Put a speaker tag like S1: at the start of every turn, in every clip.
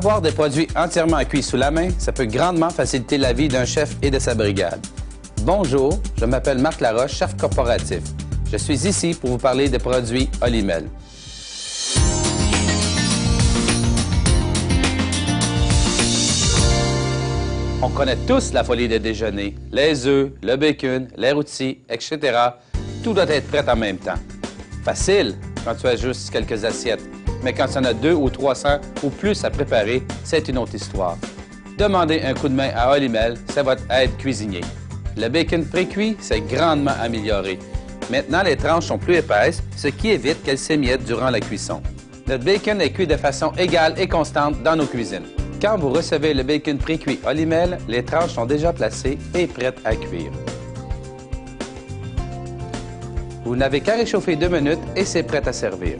S1: Avoir des produits entièrement cuits sous la main, ça peut grandement faciliter la vie d'un chef et de sa brigade. Bonjour, je m'appelle Marc Laroche, chef corporatif. Je suis ici pour vous parler des produits Olymel. On connaît tous la folie des déjeuners. Les œufs, le bacon, les rôtis, etc. Tout doit être prêt en même temps. Facile quand tu as juste quelques assiettes. Mais quand tu en as 200 ou 300 ou plus à préparer, c'est une autre histoire. Demandez un coup de main à Olymel, c'est votre aide cuisinier. Le bacon pré-cuit s'est grandement amélioré. Maintenant, les tranches sont plus épaisses, ce qui évite qu'elles s'émiettent durant la cuisson. Notre bacon est cuit de façon égale et constante dans nos cuisines. Quand vous recevez le bacon pré-cuit Olymel, les tranches sont déjà placées et prêtes à cuire. Vous n'avez qu'à réchauffer 2 minutes et c'est prêt à servir.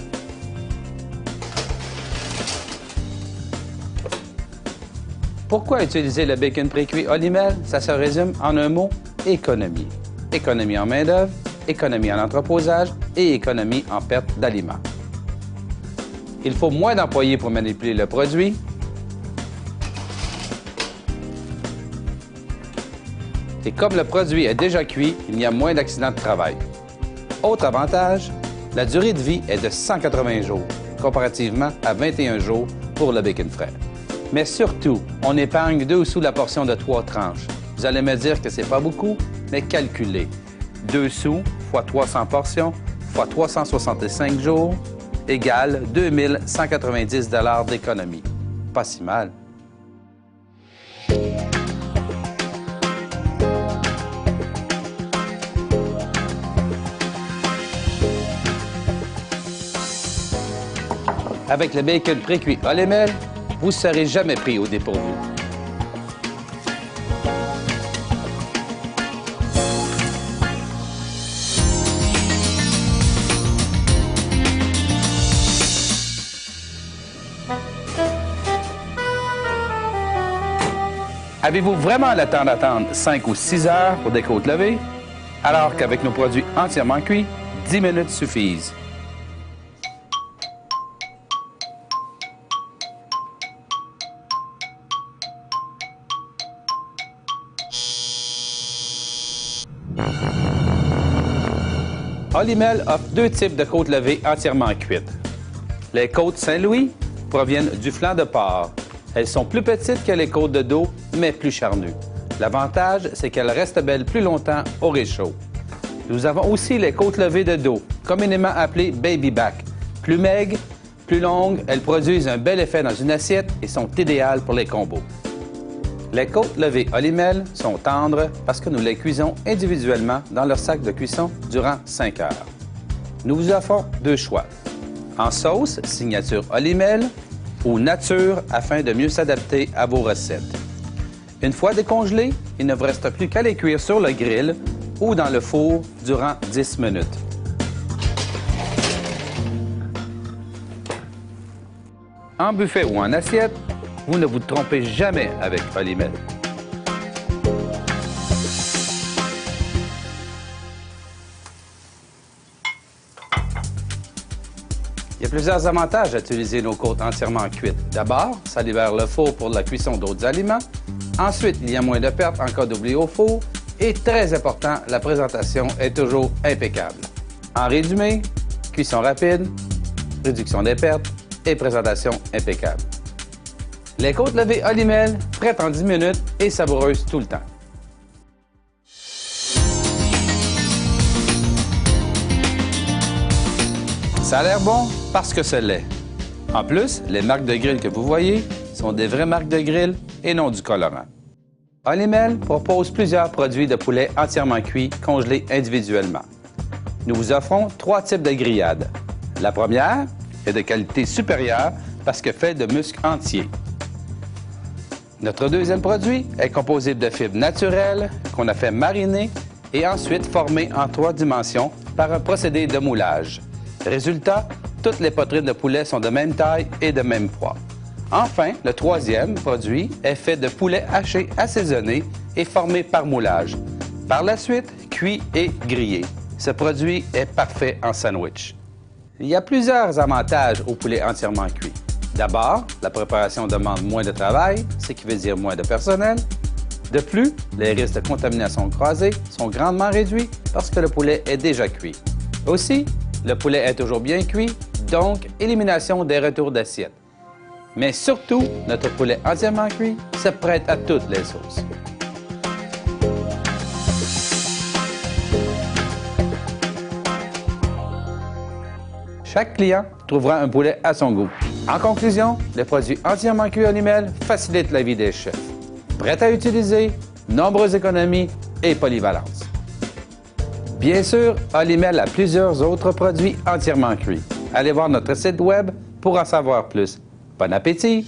S1: Pourquoi utiliser le bacon pré-cuit Olymel? Ça se résume en un mot, économie. Économie en main-d'œuvre, économie en entreposage et économie en perte d'aliments. Il faut moins d'employés pour manipuler le produit. Et comme le produit est déjà cuit, il y a moins d'accidents de travail. Autre avantage, la durée de vie est de 180 jours, comparativement à 21 jours pour le bacon frais. Mais surtout, on épargne 2 sous la portion de 3 tranches. Vous allez me dire que c'est pas beaucoup, mais calculez. 2 sous fois 300 portions fois 365 jours égale 2190 $ d'économie. Pas si mal. Avec le bacon pré-cuit Olymel, vous ne serez jamais pris au dépourvu. Avez-vous vraiment le temps d'attendre 5 ou 6 heures pour des côtes levées? Alors qu'avec nos produits entièrement cuits, 10 minutes suffisent. Olymel offre 2 types de côtes levées entièrement cuites. Les côtes Saint-Louis proviennent du flanc de porc. Elles sont plus petites que les côtes de dos, mais plus charnues. L'avantage, c'est qu'elles restent belles plus longtemps au réchaud. Nous avons aussi les côtes levées de dos, communément appelées baby back. Plus maigres, plus longues, elles produisent un bel effet dans une assiette et sont idéales pour les combos. Les côtes levées Olymel sont tendres parce que nous les cuisons individuellement dans leur sac de cuisson durant 5 heures. Nous vous offrons 2 choix. En sauce, signature Olymel, ou nature afin de mieux s'adapter à vos recettes. Une fois décongelés, il ne vous reste plus qu'à les cuire sur le grill ou dans le four durant 10 minutes. En buffet ou en assiette, vous ne vous trompez jamais avec Olymel. Il y a plusieurs avantages à utiliser nos côtes entièrement cuites. D'abord, ça libère le four pour la cuisson d'autres aliments. Ensuite, il y a moins de pertes en cas d'oubli au four. Et très important, la présentation est toujours impeccable. En résumé, cuisson rapide, réduction des pertes et présentation impeccable. Les côtes levées Olymel, prêtes en 10 minutes et savoureuses tout le temps. Ça a l'air bon parce que ça l'est. En plus, les marques de grill que vous voyez sont des vraies marques de grill et non du colorant. Olymel propose plusieurs produits de poulet entièrement cuits, congelés individuellement. Nous vous offrons 3 types de grillades. La première est de qualité supérieure parce que faite de muscles entiers. Notre deuxième produit est composé de fibres naturelles qu'on a fait mariner et ensuite formées en 3 dimensions par un procédé de moulage. Résultat, toutes les poitrines de poulet sont de même taille et de même poids. Enfin, le troisième produit est fait de poulet haché assaisonné et formé par moulage. Par la suite, cuit et grillé. Ce produit est parfait en sandwich. Il y a plusieurs avantages au poulet entièrement cuit. D'abord, la préparation demande moins de travail, ce qui veut dire moins de personnel. De plus, les risques de contamination croisée sont grandement réduits parce que le poulet est déjà cuit. Aussi, le poulet est toujours bien cuit, donc élimination des retours d'assiette. Mais surtout, notre poulet entièrement cuit se prête à toutes les sauces. Chaque client trouvera un poulet à son goût. En conclusion, les produits entièrement cuits Olimel facilitent la vie des chefs. Prêt à utiliser, nombreuses économies et polyvalence. Bien sûr, Olimel a plusieurs autres produits entièrement cuits. Allez voir notre site web pour en savoir plus. Bon appétit!